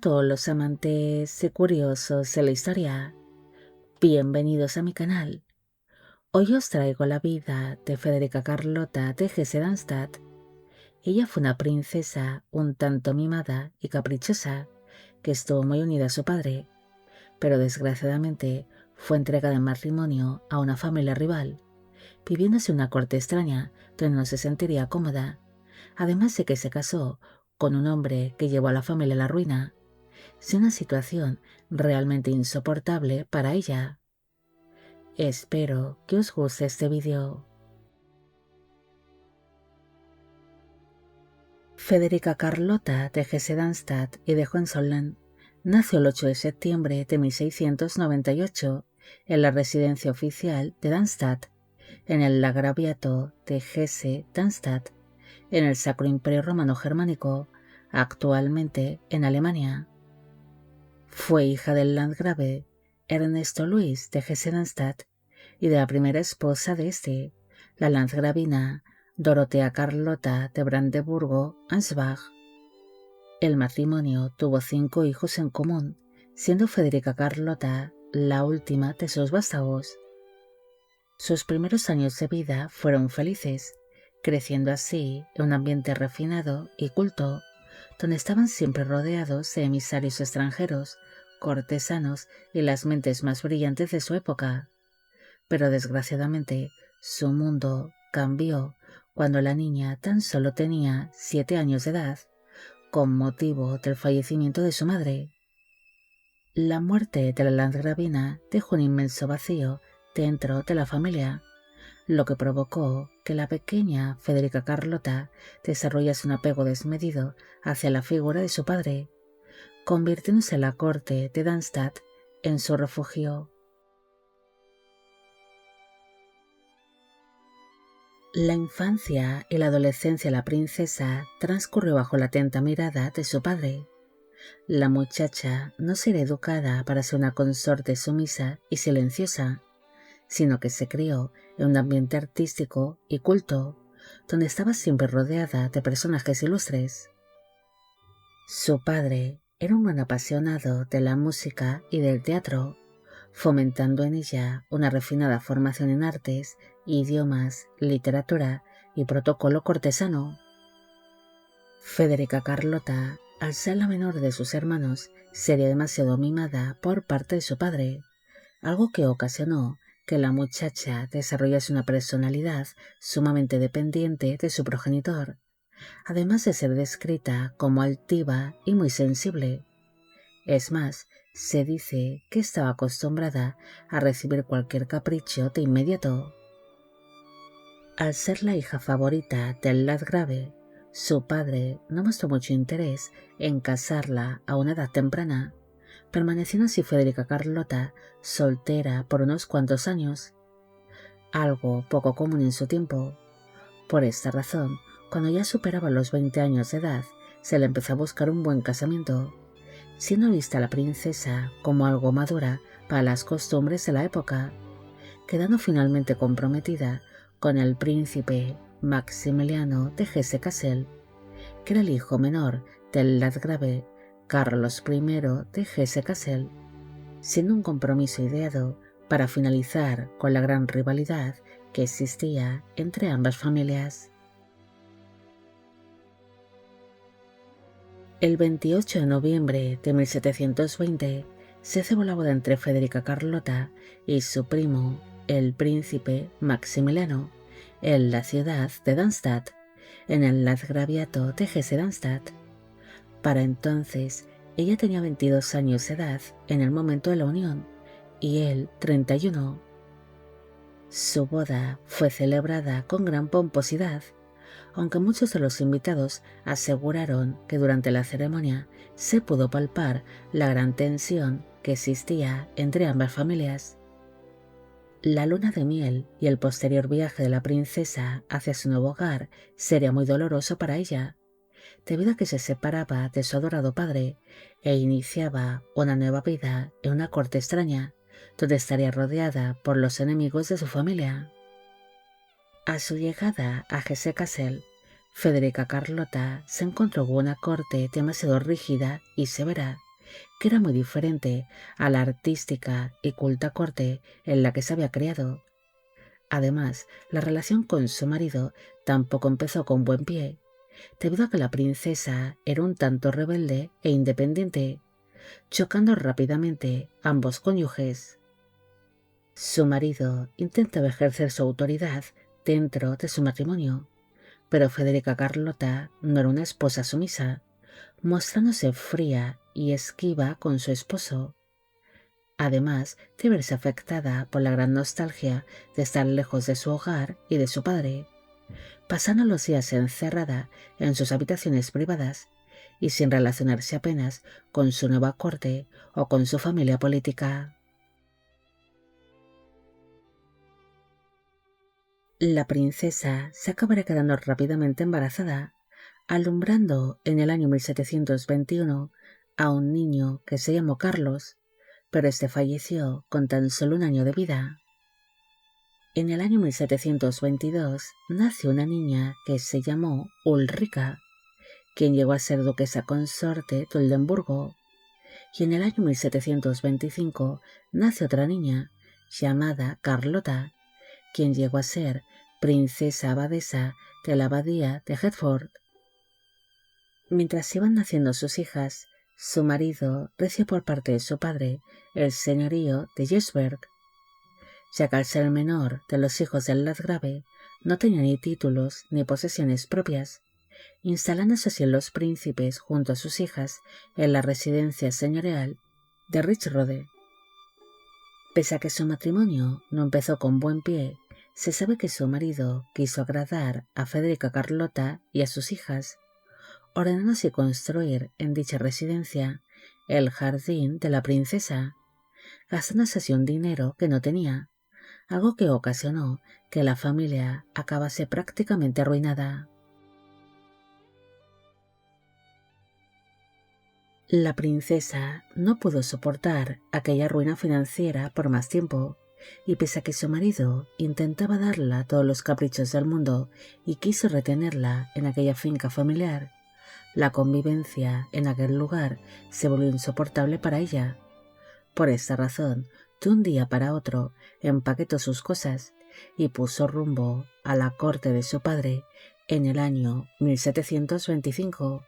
todos los amantes y curiosos de la historia, bienvenidos a mi canal. Hoy os traigo la vida de Federica Carlota de Hesse-Darmstadt. Ella fue una princesa un tanto mimada y caprichosa que estuvo muy unida a su padre, pero desgraciadamente fue entregada en matrimonio a una familia rival, viviéndose una corte extraña donde no se sentiría cómoda, además de que se casó con un hombre que llevó a la familia a la ruina. Es una situación realmente insoportable para ella. Espero que os guste este vídeo. Federica Carlota de Hesse-Darmstadt y de Hohenzollern nació el 8 de septiembre de 1698 en la residencia oficial de Darmstadt, en el Landgraviato de Hesse-Darmstadt, en el Sacro Imperio Romano Germánico, actualmente en Alemania. Fue hija del landgrave Ernesto Luis de Hesse-Darmstadt y de la primera esposa de este, la landgravina Dorotea Carlota de Brandeburgo-Ansbach. El matrimonio tuvo 5 hijos en común, siendo Federica Carlota la última de sus vástagos. Sus primeros años de vida fueron felices, creciendo así en un ambiente refinado y culto, donde estaban siempre rodeados de emisarios extranjeros, cortesanos y las mentes más brillantes de su época. Pero desgraciadamente su mundo cambió cuando la niña tan solo tenía 7 años de edad, con motivo del fallecimiento de su madre. La muerte de la landgravina dejó un inmenso vacío dentro de la familia, lo que provocó que la pequeña Federica Carlota desarrollase un apego desmedido hacia la figura de su padre, convirtiéndose la corte de Darmstadt en su refugio. La infancia y la adolescencia de la princesa transcurrió bajo la atenta mirada de su padre. La muchacha no sería educada para ser una consorte sumisa y silenciosa, sino que se crió en un ambiente artístico y culto, donde estaba siempre rodeada de personajes ilustres. Su padre era un gran apasionado de la música y del teatro, fomentando en ella una refinada formación en artes, idiomas, literatura y protocolo cortesano. Federica Carlota, al ser la menor de sus hermanos, sería demasiado mimada por parte de su padre, algo que ocasionó que la muchacha desarrollase una personalidad sumamente dependiente de su progenitor, además de ser descrita como altiva y muy sensible. Es más, se dice que estaba acostumbrada a recibir cualquier capricho de inmediato. Al ser la hija favorita del landgrave, su padre no mostró mucho interés en casarla a una edad temprana, permaneciendo así Federica Carlota soltera por unos cuantos años, algo poco común en su tiempo. Por esta razón, cuando ya superaba los 20 años de edad, se le empezó a buscar un buen casamiento, siendo vista la princesa como algo madura para las costumbres de la época, quedando finalmente comprometida con el príncipe Maximiliano de Hesse-Kassel, que era el hijo menor del landgrave Carlos I de Hesse-Kassel, siendo un compromiso ideado para finalizar con la gran rivalidad que existía entre ambas familias. El 28 de noviembre de 1720 se celebró la boda entre Federica Carlota y su primo, el príncipe Maximiliano, en la ciudad de Darmstadt, en el landgraviato de Hesse-Darmstadt. Para entonces, ella tenía 22 años de edad en el momento de la unión y él 31. Su boda fue celebrada con gran pomposidad, aunque muchos de los invitados aseguraron que durante la ceremonia se pudo palpar la gran tensión que existía entre ambas familias. La luna de miel y el posterior viaje de la princesa hacia su nuevo hogar sería muy doloroso para ella, debido a que se separaba de su adorado padre e iniciaba una nueva vida en una corte extraña, donde estaría rodeada por los enemigos de su familia. A su llegada a Hesse-Kassel, Federica Carlota se encontró con una corte demasiado rígida y severa, que era muy diferente a la artística y culta corte en la que se había criado. Además, la relación con su marido tampoco empezó con buen pie, debido a que la princesa era un tanto rebelde e independiente, chocando rápidamente ambos cónyuges. Su marido intentaba ejercer su autoridad dentro de su matrimonio, pero Federica Carlota no era una esposa sumisa, mostrándose fría y esquiva con su esposo, además de verse afectada por la gran nostalgia de estar lejos de su hogar y de su padre, pasando los días encerrada en sus habitaciones privadas y sin relacionarse apenas con su nueva corte o con su familia política. La princesa se acabará quedando rápidamente embarazada, alumbrando en el año 1721 a un niño que se llamó Carlos, pero este falleció con tan solo un año de vida. En el año 1722 nació una niña que se llamó Ulrica, quien llegó a ser duquesa consorte de Oldenburgo, y en el año 1725 nació otra niña llamada Carlota, quien llegó a ser princesa abadesa de la abadía de Hertford. Mientras iban naciendo sus hijas, su marido recibió por parte de su padre el señorío de Jesberg, ya que al ser el menor de los hijos del landgrave no tenía ni títulos ni posesiones propias, instalándose así los príncipes junto a sus hijas en la residencia señorial de Richrode. Pese a que su matrimonio no empezó con buen pie, se sabe que su marido quiso agradar a Federica Carlota y a sus hijas, ordenándose construir en dicha residencia el jardín de la princesa, gastándose así un dinero que no tenía, algo que ocasionó que la familia acabase prácticamente arruinada. La princesa no pudo soportar aquella ruina financiera por más tiempo, y pese a que su marido intentaba darla todos los caprichos del mundo y quiso retenerla en aquella finca familiar, la convivencia en aquel lugar se volvió insoportable para ella. Por esta razón, de un día para otro empaquetó sus cosas y puso rumbo a la corte de su padre en el año 1725,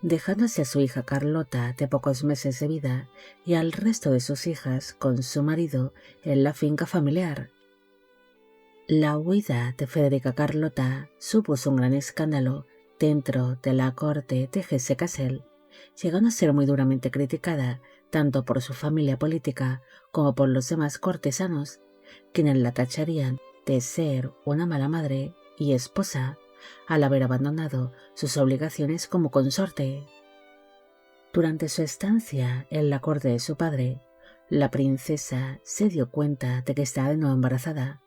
dejándose a su hija Carlota de pocos meses de vida y al resto de sus hijas con su marido en la finca familiar. La huida de Federica Carlota supuso un gran escándalo dentro de la corte de Hesse-Kassel, llegando a ser muy duramente criticada tanto por su familia política como por los demás cortesanos, quienes la tacharían de ser una mala madre y esposa al haber abandonado sus obligaciones como consorte. Durante su estancia en la corte de su padre, la princesa se dio cuenta de que estaba de nuevo embarazada,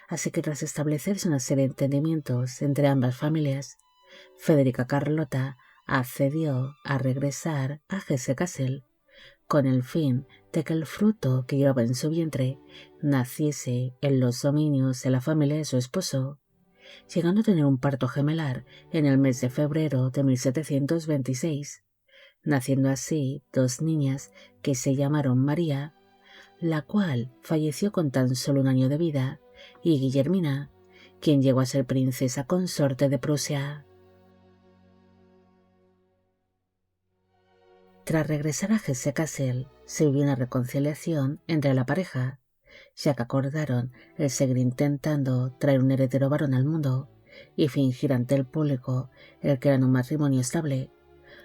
así que tras establecerse una serie de entendimientos entre ambas familias, Federica Carlota accedió a regresar a Hesse-Kassel con el fin de que el fruto que llevaba en su vientre naciese en los dominios de la familia de su esposo, llegando a tener un parto gemelar en el mes de febrero de 1726, naciendo así dos niñas que se llamaron María, la cual falleció con tan solo un año de vida, y Guillermina, quien llegó a ser princesa consorte de Prusia. Tras regresar a Hesse-Kassel, se vivió una reconciliación entre la pareja, ya que acordaron el seguir intentando traer un heredero varón al mundo y fingir ante el público el que eran un matrimonio estable,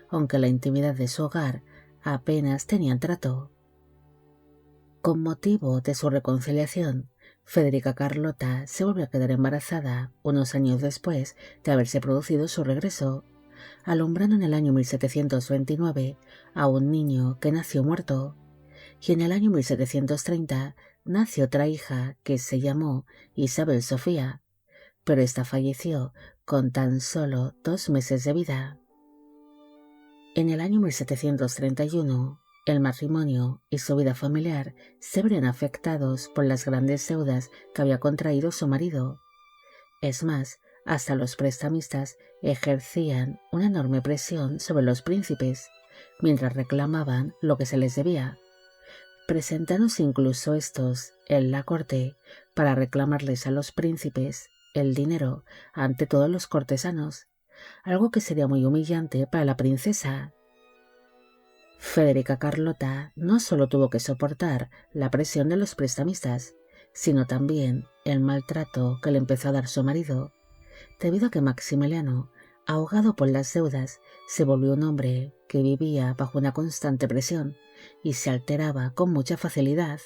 aunque en la intimidad de su hogar apenas tenían trato. Con motivo de su reconciliación, Federica Carlota se volvió a quedar embarazada unos años después de haberse producido su regreso, alumbrando en el año 1729 a un niño que nació muerto, y en el año 1730 nació otra hija que se llamó Isabel Sofía, pero esta falleció con tan solo 2 meses de vida. En el año 1731, el matrimonio y su vida familiar se verían afectados por las grandes deudas que había contraído su marido. Es más, hasta los prestamistas ejercían una enorme presión sobre los príncipes, mientras reclamaban lo que se les debía, presentándose incluso estos en la corte para reclamarles a los príncipes el dinero ante todos los cortesanos, algo que sería muy humillante para la princesa. Federica Carlota no solo tuvo que soportar la presión de los prestamistas, sino también el maltrato que le empezó a dar su marido, debido a que Maximiliano, ahogado por las deudas, se volvió un hombre que vivía bajo una constante presión y se alteraba con mucha facilidad,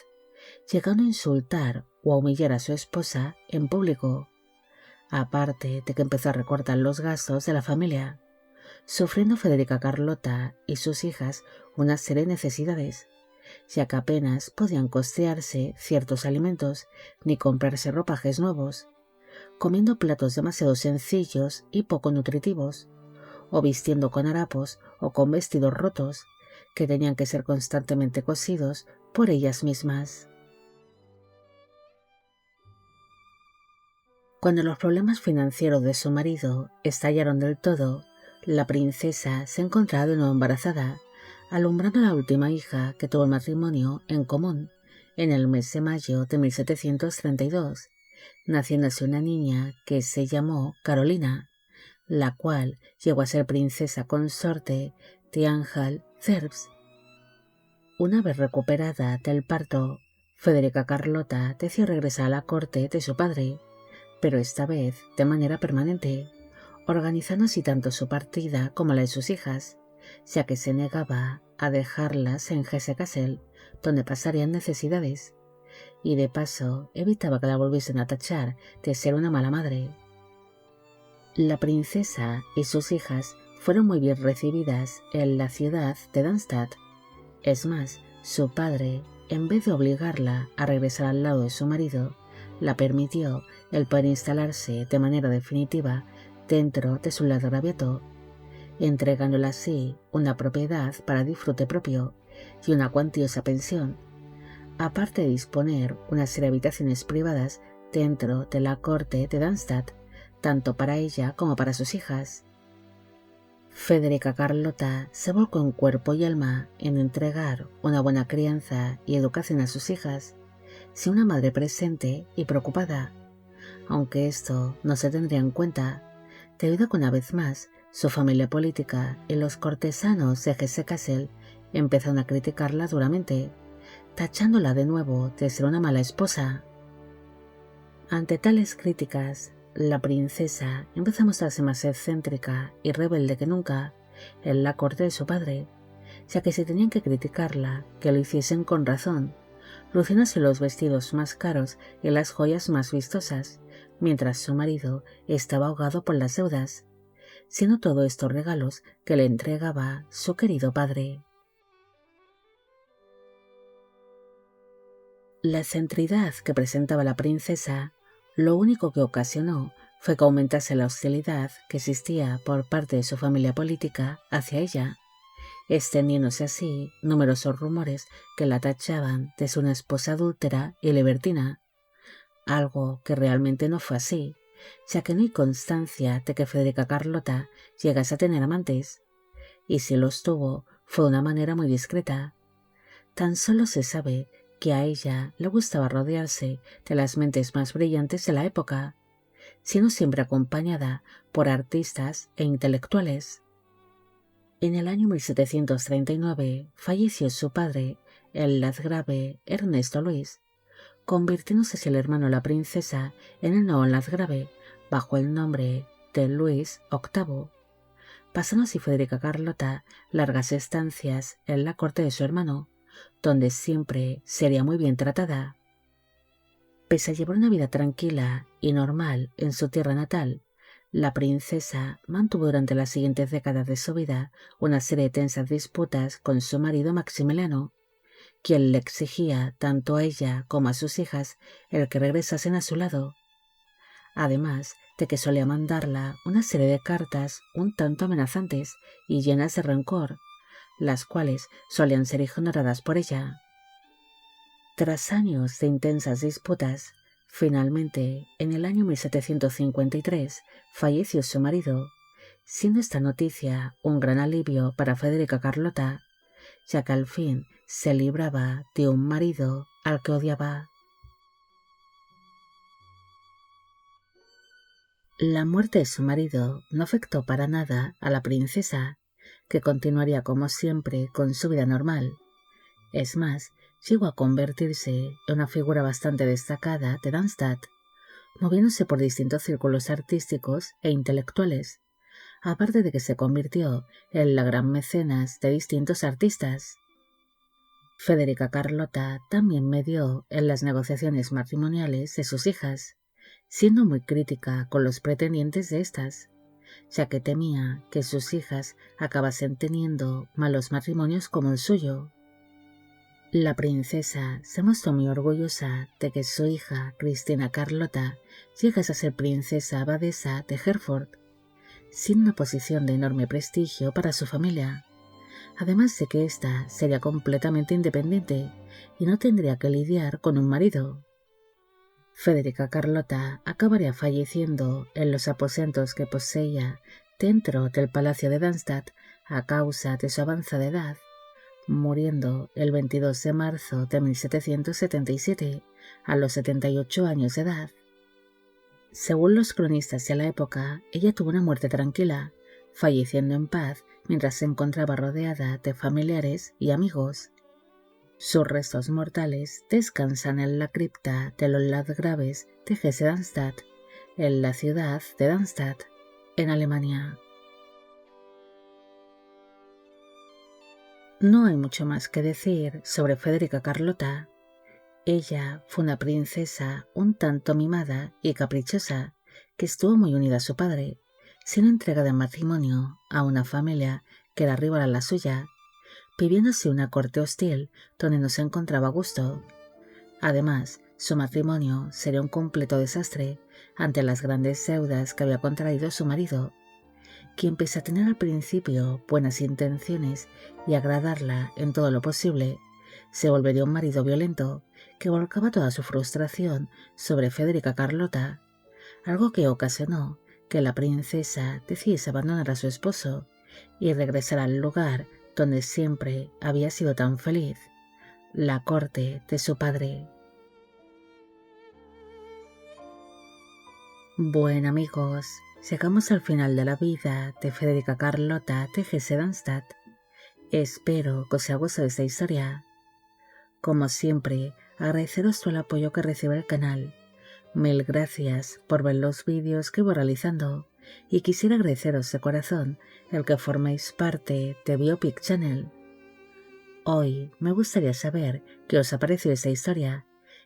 llegando a insultar o a humillar a su esposa en público, aparte de que empezó a recortar los gastos de la familia, sufriendo Federica Carlota y sus hijas una serie de necesidades, ya que apenas podían costearse ciertos alimentos ni comprarse ropajes nuevos, comiendo platos demasiado sencillos y poco nutritivos, o vistiendo con harapos o con vestidos rotos, que tenían que ser constantemente cosidos por ellas mismas. Cuando los problemas financieros de su marido estallaron del todo, la princesa se encontraba de nuevo embarazada, alumbrando a la última hija que tuvo el matrimonio en común en el mes de mayo de 1732, naciéndose una niña que se llamó Carolina, la cual llegó a ser princesa consorte de Anhalt-Zerbst. Una vez recuperada del parto, Federica Carlota decidió regresar a la corte de su padre, pero esta vez de manera permanente, organizando así tanto su partida como la de sus hijas, ya que se negaba a dejarlas en Hesse-Kassel, donde pasarían necesidades, y de paso evitaba que la volviesen a tachar de ser una mala madre. La princesa y sus hijas fueron muy bien recibidas en la ciudad de Darmstadt. Es más, su padre, en vez de obligarla a regresar al lado de su marido, la permitió el poder instalarse de manera definitiva dentro de su landgraviato, entregándola así una propiedad para disfrute propio y una cuantiosa pensión, aparte de disponer una serie de habitaciones privadas dentro de la corte de Darmstadt, tanto para ella como para sus hijas. Federica Carlota se volcó en cuerpo y alma en entregar una buena crianza y educación a sus hijas, sin una madre presente y preocupada, aunque esto no se tendría en cuenta, debido a que una vez más su familia política y los cortesanos de Hesse-Kassel empezaron a criticarla duramente, tachándola de nuevo de ser una mala esposa. Ante tales críticas, la princesa empezó a mostrarse más excéntrica y rebelde que nunca en la corte de su padre, ya que si tenían que criticarla, que lo hiciesen con razón, luciéndose los vestidos más caros y las joyas más vistosas, mientras su marido estaba ahogado por las deudas, siendo todo estos regalos que le entregaba su querido padre. La excentridad que presentaba la princesa lo único que ocasionó fue que aumentase la hostilidad que existía por parte de su familia política hacia ella, extendiéndose así numerosos rumores que la tachaban de ser una esposa adúltera y libertina, algo que realmente no fue así, ya que no hay constancia de que Federica Carlota llegase a tener amantes, y si los tuvo fue de una manera muy discreta. Tan solo se sabe que a ella le gustaba rodearse de las mentes más brillantes de la época, siendo siempre acompañada por artistas e intelectuales. En el año 1739 falleció su padre, el landgrave Ernesto Luis, convirtiéndose así el hermano de la princesa en el nuevo landgrave bajo el nombre de Luis VIII, pasando así Federica Carlota largas estancias en la corte de su hermano, donde siempre sería muy bien tratada. Pese a llevar una vida tranquila y normal en su tierra natal, la princesa mantuvo durante las siguientes décadas de su vida una serie de tensas disputas con su marido Maximiliano, quien le exigía tanto a ella como a sus hijas el que regresasen a su lado, además de que solía mandarla una serie de cartas un tanto amenazantes y llenas de rencor, las cuales solían ser ignoradas por ella. Tras años de intensas disputas, finalmente, en el año 1753, falleció su marido, siendo esta noticia un gran alivio para Federica Carlota, ya que al fin se libraba de un marido al que odiaba. La muerte de su marido no afectó para nada a la princesa, que continuaría como siempre con su vida normal. Es más, llegó a convertirse en una figura bastante destacada de Darmstadt, moviéndose por distintos círculos artísticos e intelectuales, aparte de que se convirtió en la gran mecenas de distintos artistas. Federica Carlota también medió en las negociaciones matrimoniales de sus hijas, siendo muy crítica con los pretendientes de estas, ya que temía que sus hijas acabasen teniendo malos matrimonios como el suyo. La princesa se mostró muy orgullosa de que su hija Cristina Carlota llegase a ser princesa abadesa de Hereford, sin una posición de enorme prestigio para su familia, además de que ésta sería completamente independiente y no tendría que lidiar con un marido. Federica Carlota acabaría falleciendo en los aposentos que poseía dentro del Palacio de Darmstadt a causa de su avanzada edad, muriendo el 22 de marzo de 1777 a los 78 años de edad. Según los cronistas de la época, ella tuvo una muerte tranquila, falleciendo en paz mientras se encontraba rodeada de familiares y amigos. Sus restos mortales descansan en la cripta de los Landgraves de Hesse-Darmstadt, en la ciudad de Darmstadt, en Alemania. No hay mucho más que decir sobre Federica Carlota. Ella fue una princesa un tanto mimada y caprichosa que estuvo muy unida a su padre, siendo entregada en matrimonio a una familia que era rival a la suya, viviendo así una corte hostil donde no se encontraba a gusto. Además, su matrimonio sería un completo desastre ante las grandes deudas que había contraído su marido, quien pese a tener al principio buenas intenciones y agradarla en todo lo posible, se volvería un marido violento que volcaba toda su frustración sobre Federica Carlota, algo que ocasionó que la princesa decidiese abandonar a su esposo y regresar al lugar donde siempre había sido tan feliz, la corte de su padre. Bueno amigos, llegamos al final de la vida de Federica Carlota de Hesse-Darmstadt. Espero que os haya gustado esta historia. Como siempre, agradeceros todo el apoyo que recibe el canal. Mil gracias por ver los vídeos que voy realizando y quisiera agradeceros de corazón el que forméis parte de Biopic Channel. Hoy me gustaría saber qué os ha parecido esta historia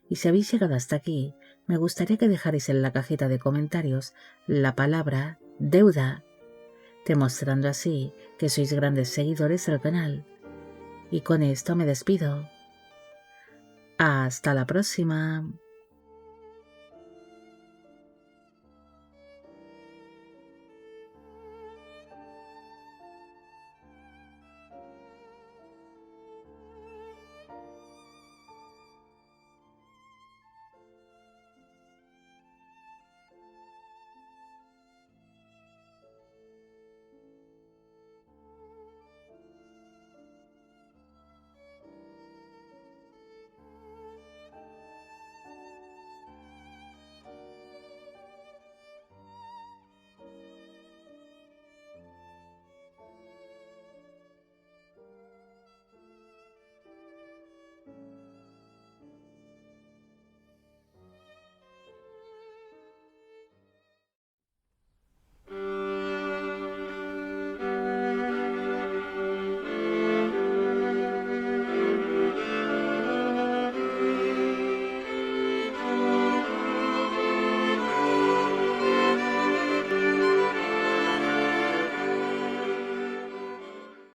y si habéis llegado hasta aquí, me gustaría que dejarais en la cajita de comentarios la palabra deuda, demostrando así que sois grandes seguidores del canal. Y con esto me despido. Hasta la próxima.